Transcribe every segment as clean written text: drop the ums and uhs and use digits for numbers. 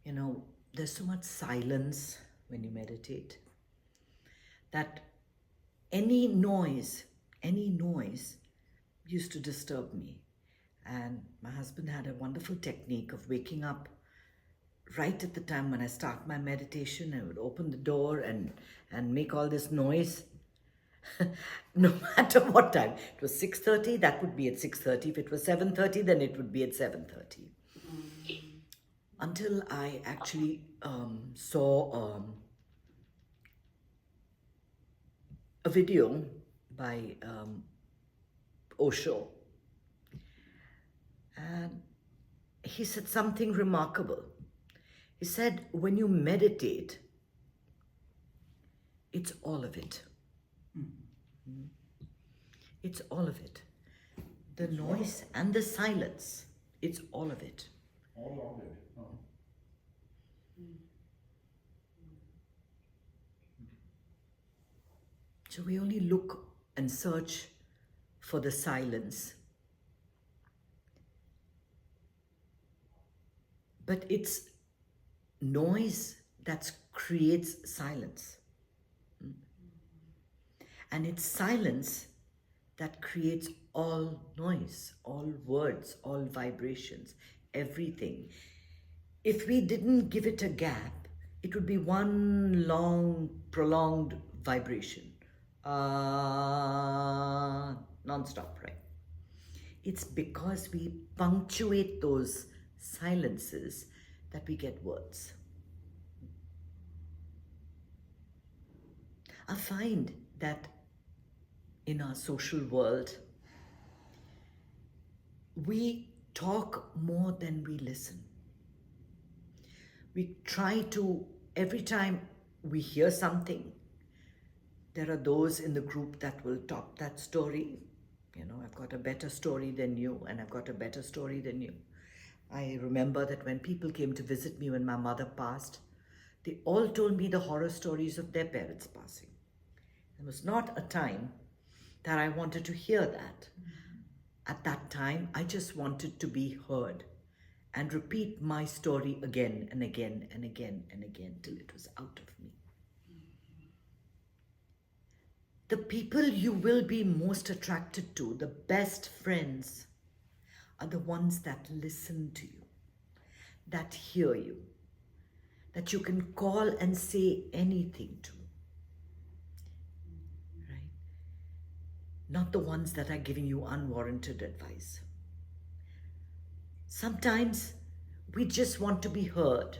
You know, there's so much silence when you meditate that any noise used to disturb me. And my husband had a wonderful technique of waking up right at the time when I start my meditation. I would open the door and make all this noise. No matter what time. It was 6:30, that would be at 6:30. If it was 7:30, then it would be at 7:30. Until I actually saw a video by Osho. And he said something remarkable. He said, when you meditate, it's all of it. It's all of it. The noise and the silence, it's all of it. All of it. Oh. So we only look and search for the silence. But it's noise that creates silence. And it's silence that creates all noise, all words, all vibrations, everything. If we didn't give it a gap, it would be one long, prolonged vibration. Non-stop, right? It's because we punctuate those silences that we get words. I find that in our social world, we talk more than we listen. We try to, every time we hear something, there are those in the group that will top that story. You know, I've got a better story than you, and I've got a better story than you. I remember that when people came to visit me when my mother passed, they all told me the horror stories of their parents passing. There was not a time that I wanted to hear that. At that time, I just wanted to be heard and repeat my story again and again and again and again till it was out of me. The people you will be most attracted to, the best friends, are the ones that listen to you, that hear you, that you can call and say anything to. Right? Not the ones that are giving you unwarranted advice. Sometimes we just want to be heard,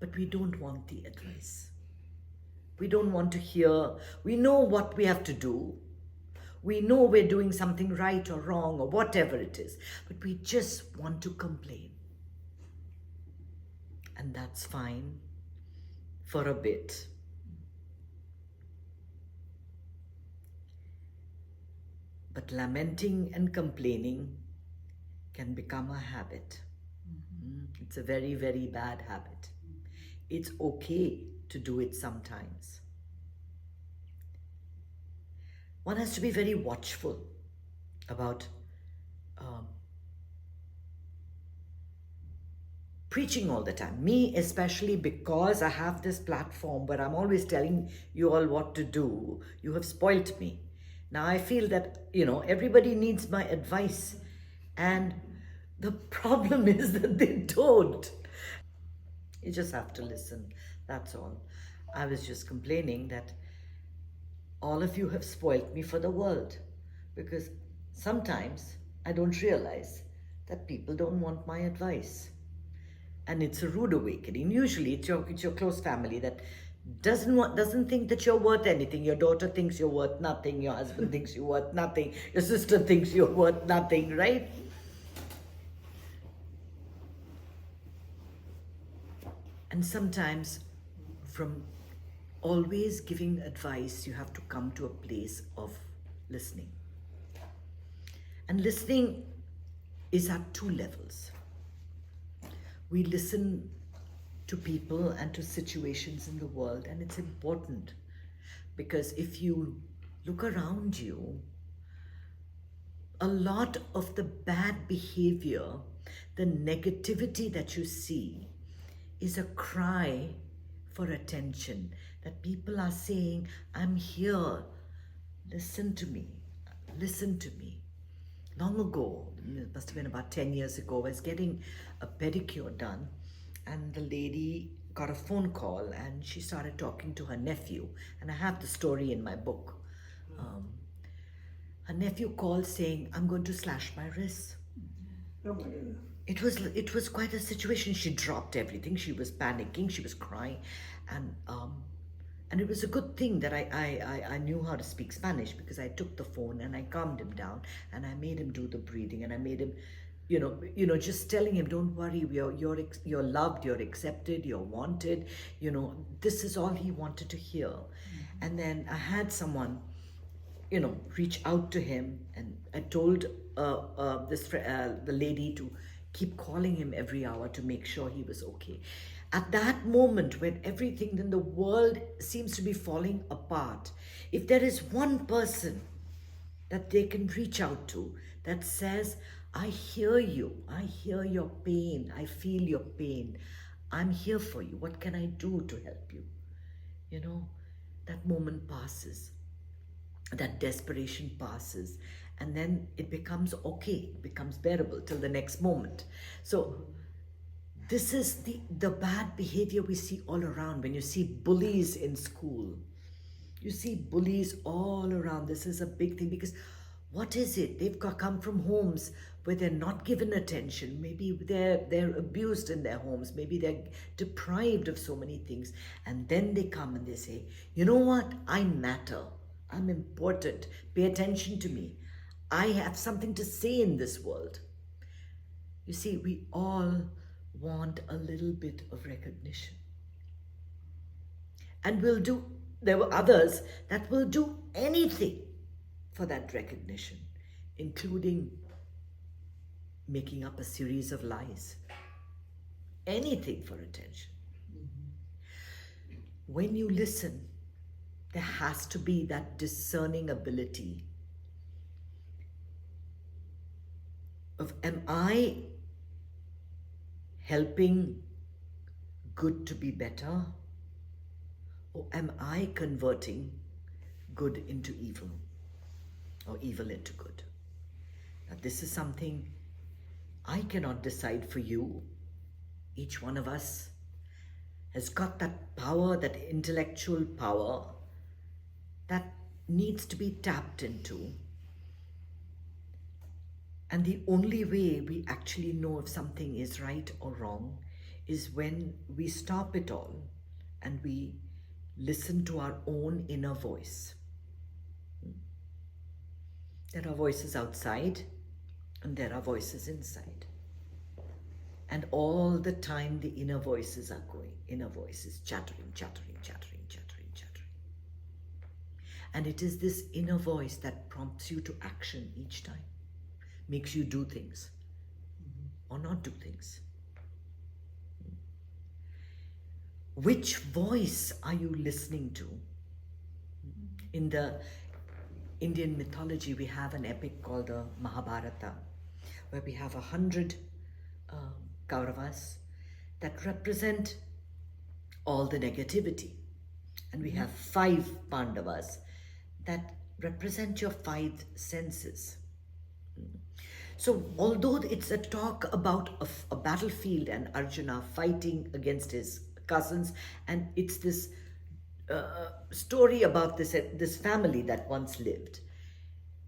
but we don't want the advice. We don't want to hear. We know what we have to do. We know we're doing something right or wrong or whatever it is, but we just want to complain. And that's fine for a bit. But lamenting and complaining can become a habit. It's a very, very bad habit. It's okay to do it sometimes. One has to be very watchful about preaching all the time. Me especially, because I have this platform where I'm always telling you all what to do. You have spoilt me. Now I feel that, everybody needs my advice. And the problem is that they don't. You just have to listen. That's all. I was just complaining that all of you have spoilt me for the world, because sometimes I don't realize that people don't want my advice. And it's a rude awakening. Usually it's your close family that doesn't think that you're worth anything. Your daughter thinks you're worth nothing. Your husband thinks you're worth nothing. Your sister thinks you're worth nothing, right? And sometimes from always giving advice, you have to come to a place of listening. And listening is at two levels. We listen to people and to situations in the world, and it's important because if you look around you, a lot of the bad behavior, the negativity that you see, is a cry for attention. That people are saying, I'm here, listen to me, listen to me. Long ago, it must have been about 10 years ago, I was getting a pedicure done, and the lady got a phone call and she started talking to her nephew. And I have the story in my book. Her nephew called saying, I'm going to slash my wrists. Oh my goodness. It was quite a situation. She dropped everything. She was panicking. She was crying, and it was a good thing that I knew how to speak Spanish, because I took the phone and I calmed him down and I made him do the breathing, and I made him, just telling him, don't worry, you're loved, you're accepted, you're wanted. This is all he wanted to hear. And then I had someone reach out to him, and I told the lady to keep calling him every hour to make sure he was okay. At that moment, when everything in the world seems to be falling apart, if there is one person that they can reach out to that says, I hear you, I hear your pain, I feel your pain, I'm here for you, what can I do to help you? That moment passes, that desperation passes, and then it becomes okay, it becomes bearable till the next moment. So this is the bad behavior we see all around. When you see bullies in school, you see bullies all around. This is a big thing, because what is it? They've come from homes where they're not given attention. Maybe they're abused in their homes. Maybe they're deprived of so many things. And then they come and they say, you know what? I matter. I'm important. Pay attention to me. I have something to say in this world. You see, we all want a little bit of recognition. And there were others that will do anything for that recognition, including making up a series of lies. Anything for attention. When you listen, there has to be that discerning ability of, am I helping good to be better, or am I converting good into evil, or evil into good? Now, this is something I cannot decide for you. Each one of us has got that power, that intellectual power that needs to be tapped into. And the only way we actually know if something is right or wrong is when we stop it all and we listen to our own inner voice. There are voices outside and there are voices inside. And all the time the inner voices are going. Inner voices chattering, chattering, chattering, chattering, chattering. And it is this inner voice that prompts you to action each time. Makes you do things or not do things. Which voice are you listening to? In the Indian mythology, we have an epic called the Mahabharata, where we have 100 Kauravas that represent all the negativity. And we have 5 Pandavas that represent your 5 senses. So although it's a talk about a battlefield and Arjuna fighting against his cousins, and it's this story about this family that once lived,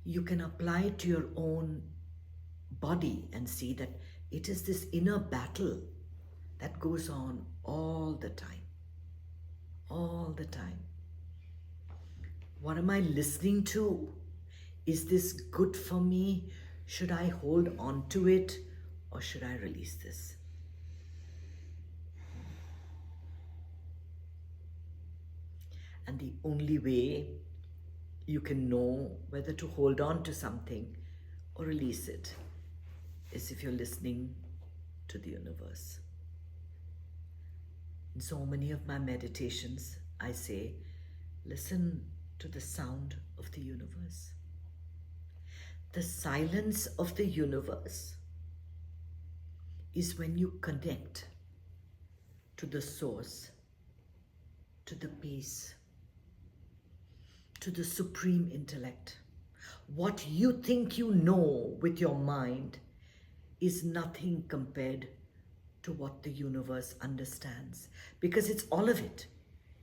you can apply it to your own body and see that it is this inner battle that goes on all the time. All the time. What am I listening to? Is this good for me? Should I hold on to it, or should I release this? And the only way you can know whether to hold on to something or release it is if you're listening to the universe. In so many of my meditations, I say, listen to the sound of the universe. The silence of the universe is when you connect to the source, to the peace, to the supreme intellect. What you think you know with your mind is nothing compared to what the universe understands, because it's all of it.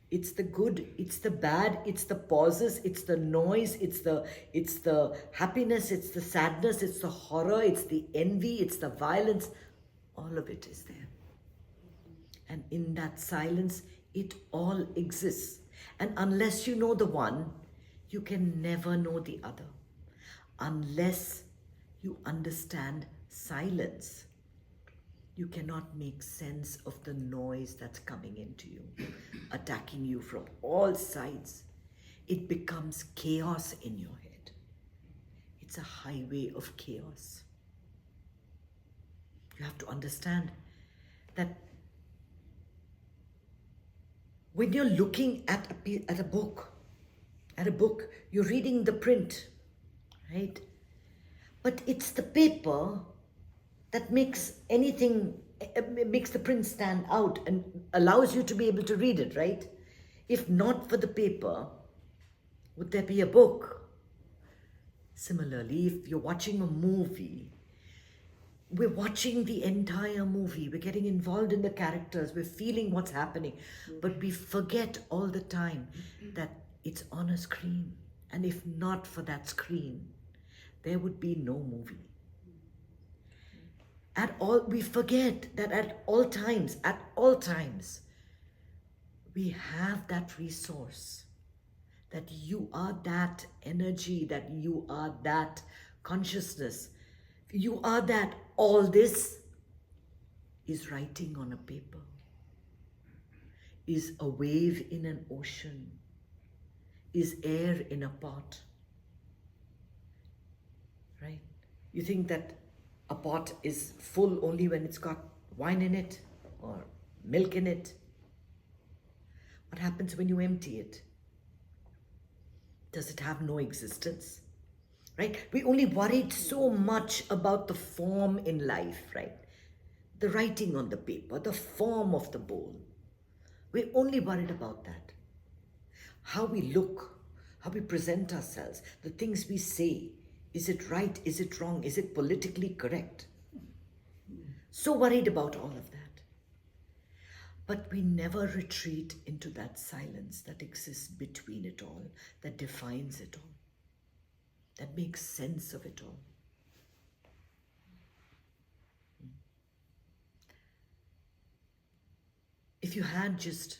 It's the good, it's the bad, it's the pauses, it's the noise, it's the happiness, it's the sadness, it's the horror, it's the envy, it's the violence. All of it is there. And in that silence, it all exists. And unless you know the one, you can never know the other. Unless you understand silence, you cannot make sense of the noise that's coming into you, attacking you from all sides. It becomes chaos in your head. It's a highway of chaos. You have to understand that when you're looking at a book, you're reading the print, right? But it's the paper that makes the print stand out and allows you to be able to read it, right? If not for the paper, would there be a book? Similarly, if you're watching a movie, we're watching the entire movie. We're getting involved in the characters. We're feeling what's happening. But we forget all the time that it's on a screen. And if not for that screen, there would be no movie. We forget that at all times, we have that resource, that you are that energy, that you are that consciousness, you are that all this is writing on a paper, is a wave in an ocean, is air in a pot, right? You think that a pot is full only when it's got wine in it or milk in it. What happens when you empty it? Does it have no existence? Right? We only worried so much about the form in life, right? The writing on the paper, the form of the bowl. We only worried about that. How we look, how we present ourselves, the things we say. Is it right? Is it wrong? Is it politically correct? So worried about all of that. But we never retreat into that silence that exists between it all, that defines it all, that makes sense of it all. If you had just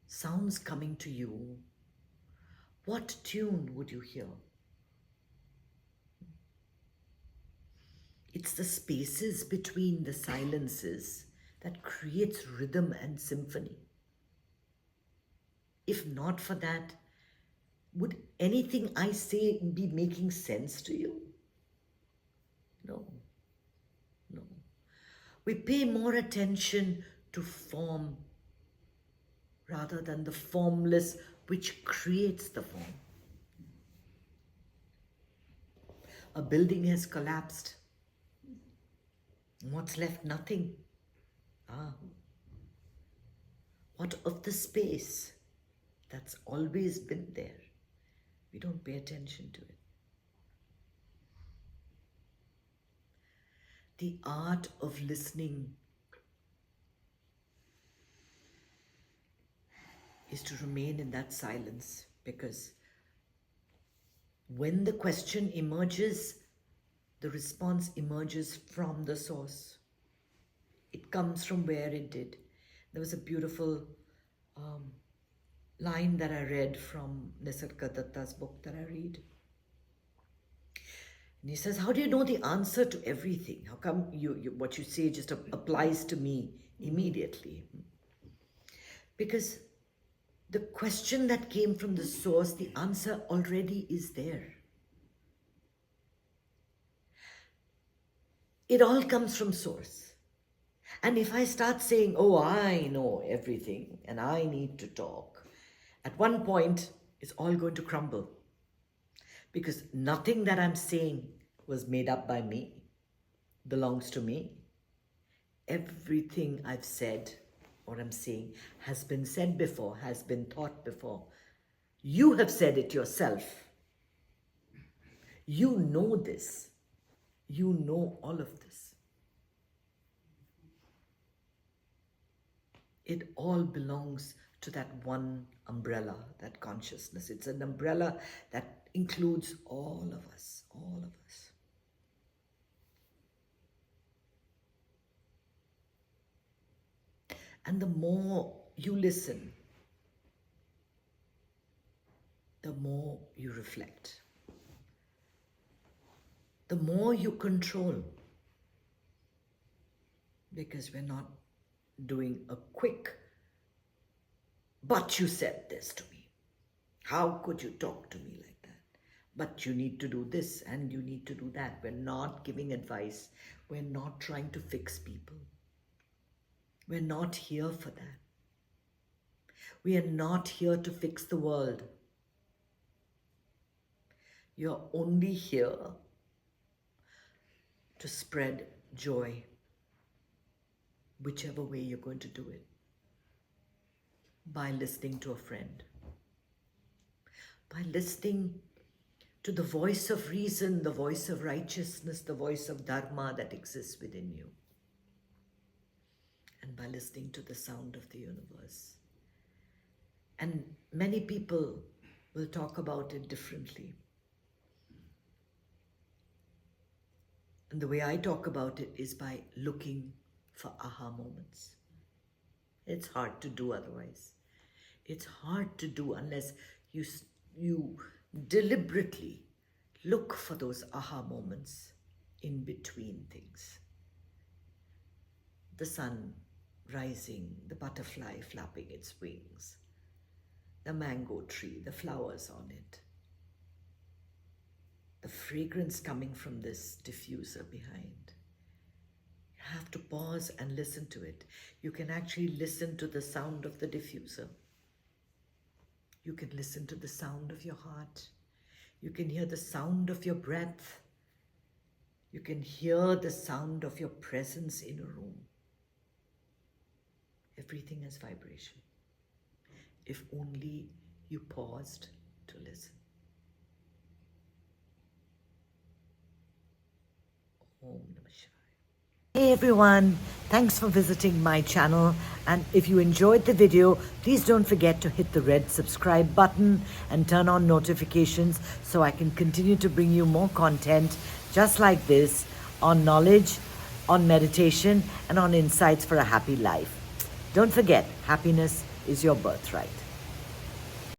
sounds coming to you, what tune would you hear? It's the spaces between the silences that creates rhythm and symphony. If not for that, would anything I say be making sense to you? No. We pay more attention to form rather than the formless which creates the form. A building has collapsed. What's left? Nothing. What of the space that's always been there? We don't pay attention to it. The art of listening is to remain in that silence, because when the question emerges, the response emerges from the source. It comes from where it did. There was a beautiful line that I read from Nisarga Datta's book that I read. And he says, how do you know the answer to everything? How come what you say just applies to me immediately? Because the question that came from the source, the answer already is there. It all comes from source. And if I start saying, oh, I know everything and I need to talk, at one point, it's all going to crumble. Because nothing that I'm saying was made up by me, belongs to me. Everything I've said or I'm saying has been said before, has been thought before. You have said it yourself. You know this. You know all of this. It all belongs to that one umbrella, that consciousness. It's an umbrella that includes all of us, all of us. And the more you listen, the more you reflect, the more you control, because we're not doing a quick, but you said this to me. How could you talk to me like that? But you need to do this and you need to do that. We're not giving advice. We're not trying to fix people. We're not here for that. We are not here to fix the world. You're only here to spread joy, whichever way you're going to do it. By listening to a friend, by listening to the voice of reason, the voice of righteousness, the voice of dharma that exists within you, and by listening to the sound of the universe. And many people will talk about it differently. And the way I talk about it is by looking for aha moments. It's hard to do otherwise. It's hard to do unless you deliberately look for those aha moments in between things. The sun rising, the butterfly flapping its wings, the mango tree, the flowers on it, the fragrance coming from this diffuser behind. You have to pause and listen to it. You can actually listen to the sound of the diffuser. You can listen to the sound of your heart. You can hear the sound of your breath. You can hear the sound of your presence in a room. Everything has vibration. If only you paused to listen. Om Namah Shivaya. Hey everyone, thanks for visiting my channel, and if you enjoyed the video, please don't forget to hit the red subscribe button and turn on notifications so I can continue to bring you more content just like this on knowledge, on meditation, and on insights for a happy life. Don't forget, happiness is your birthright.